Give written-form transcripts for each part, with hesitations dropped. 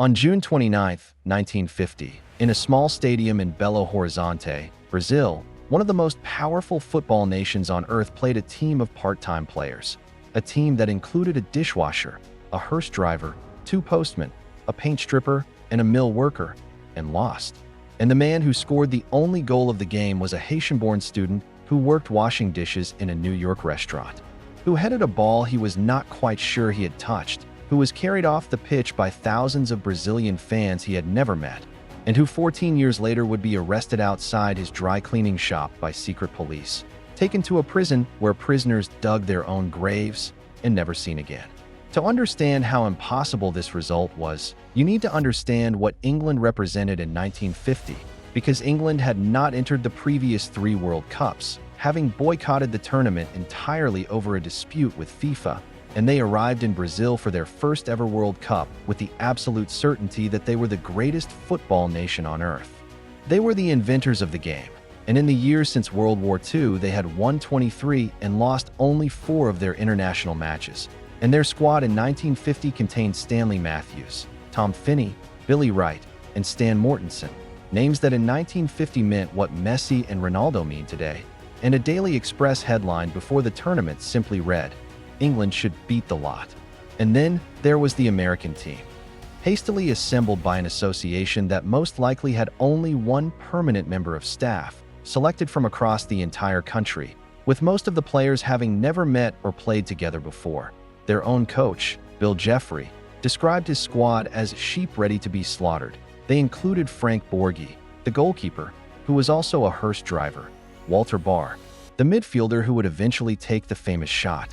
On June 29, 1950, in a small stadium in Belo Horizonte, Brazil, one of the most powerful football nations on earth played a team of part-time players. A team that included a dishwasher, a hearse driver, 2 postmen, a paint stripper, and a mill worker, and lost. And the man who scored the only goal of the game was a Haitian-born student who worked washing dishes in a New York restaurant, who headed a ball he was not quite sure he had touched, who was carried off the pitch by thousands of Brazilian fans he had never met, and who 14 years later would be arrested outside his dry cleaning shop by secret police, taken to a prison where prisoners dug their own graves, and never seen again. To understand how impossible this result was, you need to understand what England represented in 1950, because England had not entered the previous 3 World Cups, having boycotted the tournament entirely over a dispute with FIFA, and they arrived in Brazil for their first ever World Cup with the absolute certainty that they were the greatest football nation on earth. They were the inventors of the game, and in the years since World War II, they had won 23 and lost only 4 of their international matches. And their squad in 1950 contained Stanley Matthews, Tom Finney, Billy Wright, and Stan Mortensen, names that in 1950 meant what Messi and Ronaldo mean today. And a Daily Express headline before the tournament simply read, "England should beat the lot." And then there was the American team, hastily assembled by an association that most likely had only 1 permanent member of staff, selected from across the entire country, with most of the players having never met or played together before. Their own coach, Bill Jeffrey, described his squad as sheep ready to be slaughtered. They included Frank Borghi, the goalkeeper, who was also a hearse driver, Walter Barr, the midfielder who would eventually take the famous shot,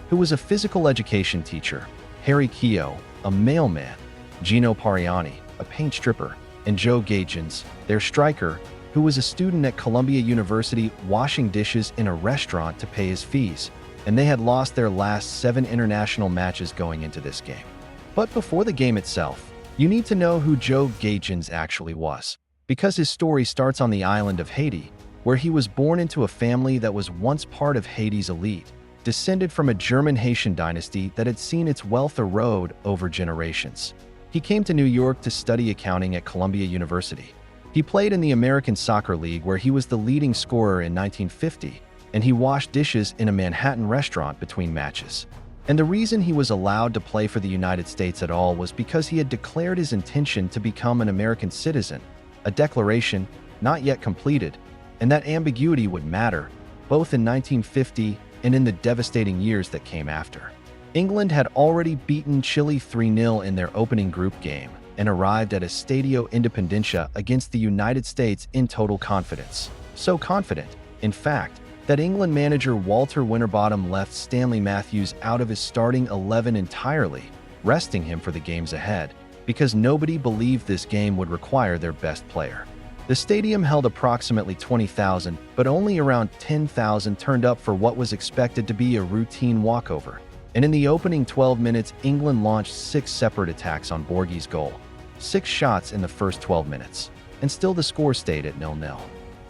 who was a physical education teacher, Harry Keogh, a mailman, Gino Pariani, a paint stripper, and Joe Gagens, their striker, who was a student at Columbia University washing dishes in a restaurant to pay his fees. And they had lost their last 7 international matches going into this game. But before the game itself, you need to know who Joe Gagens actually was, because his story starts on the island of Haiti, where he was born into a family that was once part of Haiti's elite, descended from a German-Haitian dynasty that had seen its wealth erode over generations. He came to New York to study accounting at Columbia University. He played in the American Soccer League, where he was the leading scorer in 1950, and he washed dishes in a Manhattan restaurant between matches. And the reason he was allowed to play for the United States at all was because he had declared his intention to become an American citizen, a declaration not yet completed, and that ambiguity would matter, both in 1950 and in the devastating years that came after. England had already beaten Chile 3-0 in their opening group game and arrived at Estadio Independencia against the United States in total confidence. So confident, in fact, that England manager Walter Winterbottom left Stanley Matthews out of his starting 11 entirely, resting him for the games ahead, because nobody believed this game would require their best player. The stadium held approximately 20,000, but only around 10,000 turned up for what was expected to be a routine walkover. And in the opening 12 minutes, England launched 6 separate attacks on Borghi's goal, 6 shots in the first 12 minutes, and still the score stayed at 0-0.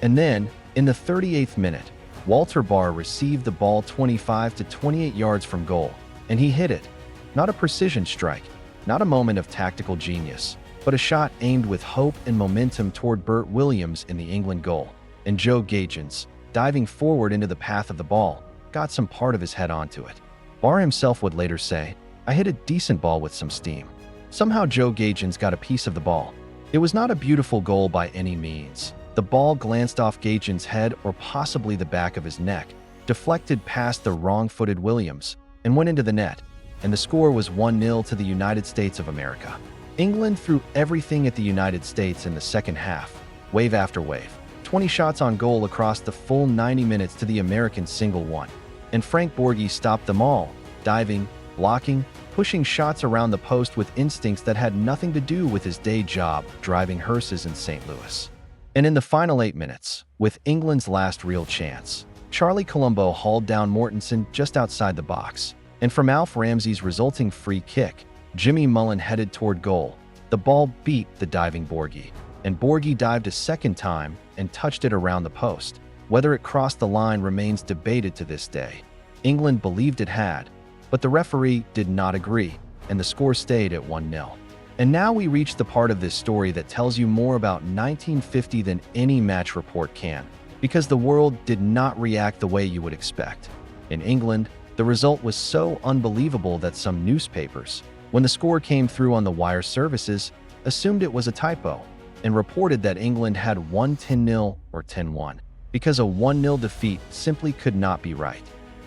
And then, in the 38th minute, Walter Barr received the ball 25 to 28 yards from goal, and he hit it. Not a precision strike, not a moment of tactical genius, but a shot aimed with hope and momentum toward Bert Williams in the England goal. And Joe Gagens, diving forward into the path of the ball, got some part of his head onto it. Barr himself would later say, "I hit a decent ball with some steam." Somehow Joe Gagens got a piece of the ball. It was not a beautiful goal by any means. The ball glanced off Gagens' head or possibly the back of his neck, deflected past the wrong-footed Williams, and went into the net, and the score was 1-0 to the United States of America. England threw everything at the United States in the second half, wave after wave, 20 shots on goal across the full 90 minutes to the American single one. And Frank Borghi stopped them all, diving, blocking, pushing shots around the post with instincts that had nothing to do with his day job driving hearses in St. Louis. And in the final 8 minutes, with England's last real chance, Charlie Colombo hauled down Mortensen just outside the box, and from Alf Ramsey's resulting free kick, Jimmy Mullen headed toward goal. The ball beat the diving Borghi, and Borghi dived a second time and touched it around the post. Whether it crossed the line remains debated to this day. England believed it had, but the referee did not agree, and the score stayed at 1-0. And now we reach the part of this story that tells you more about 1950 than any match report can, because the world did not react the way you would expect. In England, the result was so unbelievable that some newspapers, when the score came through on the wire services, assumed it was a typo and reported that England had won 10-0 or 10-1, because a 1-0 defeat simply could not be right.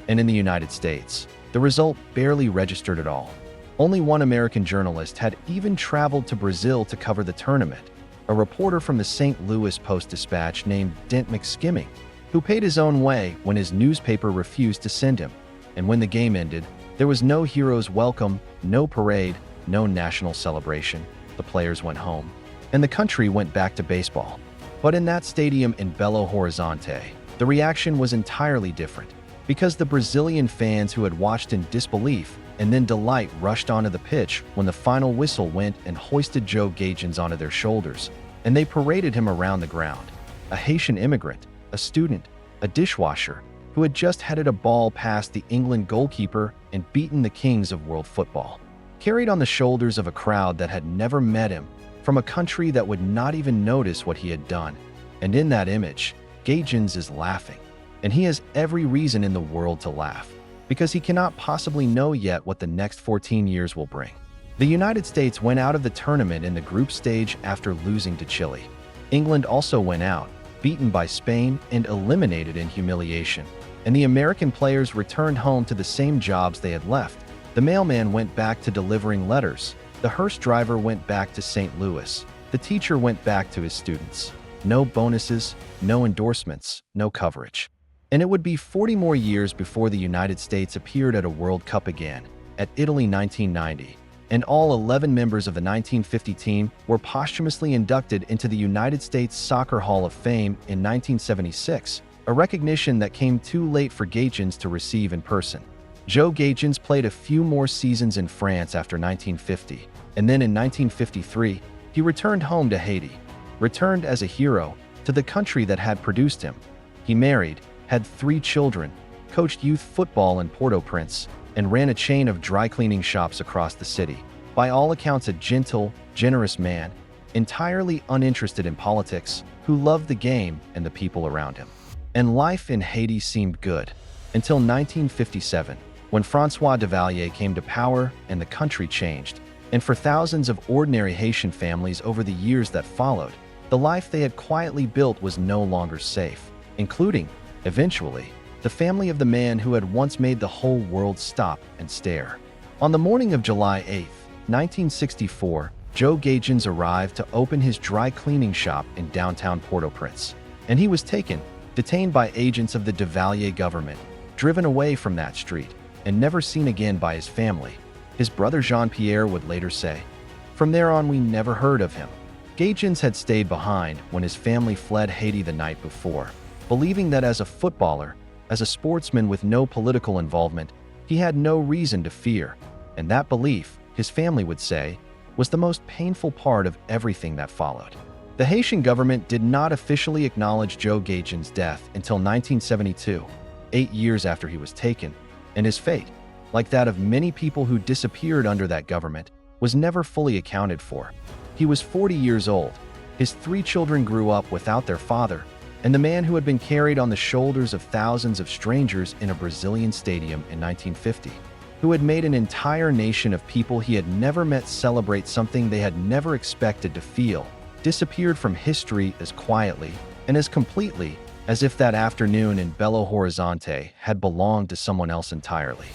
And in the United States, the result barely registered at all. Only one American journalist had even traveled to Brazil to cover the tournament, a reporter from the St. Louis Post-Dispatch named Dent McSkimming, who paid his own way when his newspaper refused to send him. And when the game ended, there was no hero's welcome, no parade, no national celebration. The players went home, and the country went back to baseball. But in that stadium in Belo Horizonte, the reaction was entirely different, because the Brazilian fans who had watched in disbelief and then delight rushed onto the pitch when the final whistle went and hoisted Joe Gagens onto their shoulders, and they paraded him around the ground. A Haitian immigrant, a student, a dishwasher, who had just headed a ball past the England goalkeeper and beaten the kings of world football, carried on the shoulders of a crowd that had never met him, from a country that would not even notice what he had done. And in that image, Gagens is laughing, and he has every reason in the world to laugh, because he cannot possibly know yet what the next 14 years will bring. The United States went out of the tournament in the group stage after losing to Chile. England also went out, beaten by Spain and eliminated in humiliation. And the American players returned home to the same jobs they had left. The mailman went back to delivering letters. The hearse driver went back to St. Louis. The teacher went back to his students. No bonuses, no endorsements, no coverage. And it would be 40 more years before the United States appeared at a World Cup again, at Italy 1990. And all 11 members of the 1950 team were posthumously inducted into the United States Soccer Hall of Fame in 1976, a recognition that came too late for Gagens to receive in person. Joe Gagens played a few more seasons in France after 1950, and then in 1953, he returned home to Haiti, returned as a hero to the country that had produced him. He married, had 3 children, coached youth football in Port-au-Prince, and ran a chain of dry cleaning shops across the city. By all accounts, a gentle, generous man, entirely uninterested in politics, who loved the game and the people around him. And life in Haiti seemed good, until 1957, when François Duvalier came to power and the country changed. And for thousands of ordinary Haitian families over the years that followed, the life they had quietly built was no longer safe, including, eventually, the family of the man who had once made the whole world stop and stare. On the morning of July 8, 1964, Joe Gagens arrived to open his dry cleaning shop in downtown Port-au-Prince, and he was detained by agents of the Duvalier government, driven away from that street, and never seen again by his family. His brother Jean-Pierre would later say, "From there on, we never heard of him." Gagens had stayed behind when his family fled Haiti the night before, believing that as a footballer, as a sportsman with no political involvement, he had no reason to fear. And that belief, his family would say, was the most painful part of everything that followed. The Haitian government did not officially acknowledge Joe Gagens' death until 1972, 8 years after he was taken, and his fate, like that of many people who disappeared under that government, was never fully accounted for. He was 40 years old, his 3 children grew up without their father, and the man who had been carried on the shoulders of thousands of strangers in a Brazilian stadium in 1950, who had made an entire nation of people he had never met celebrate something they had never expected to feel, disappeared from history as quietly and as completely as if that afternoon in Belo Horizonte had belonged to someone else entirely.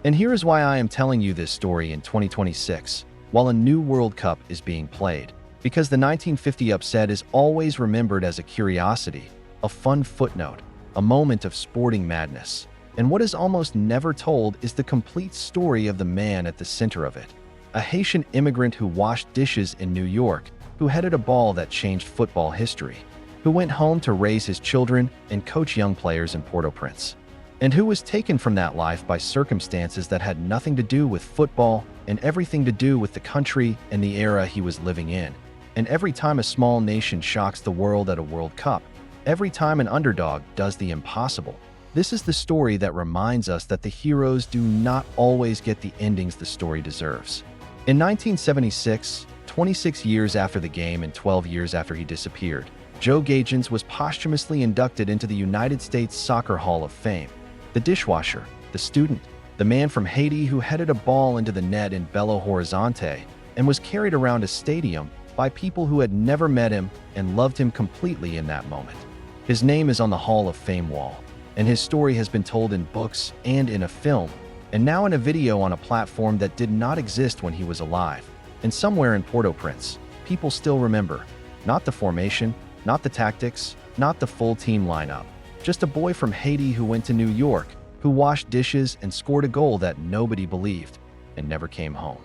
And here is why I am telling you this story in 2026, while a new World Cup is being played. Because the 1950 upset is always remembered as a curiosity, a fun footnote, a moment of sporting madness. And what is almost never told is the complete story of the man at the center of it. A Haitian immigrant who washed dishes in New York, who headed a ball that changed football history, who went home to raise his children and coach young players in Port-au-Prince, and who was taken from that life by circumstances that had nothing to do with football and everything to do with the country and the era he was living in. And every time a small nation shocks the world at a World Cup, every time an underdog does the impossible, this is the story that reminds us that the heroes do not always get the endings the story deserves. In 1976, 26 years after the game and 12 years after he disappeared, Joe Gagens was posthumously inducted into the United States Soccer Hall of Fame. The dishwasher, the student, the man from Haiti who headed a ball into the net in Belo Horizonte and was carried around a stadium by people who had never met him and loved him completely in that moment. His name is on the Hall of Fame wall, and his story has been told in books and in a film, and now in a video on a platform that did not exist when he was alive. And somewhere in Port-au-Prince, people still remember, not the formation, not the tactics, not the full team lineup, just a boy from Haiti who went to New York, who washed dishes and scored a goal that nobody believed, and never came home.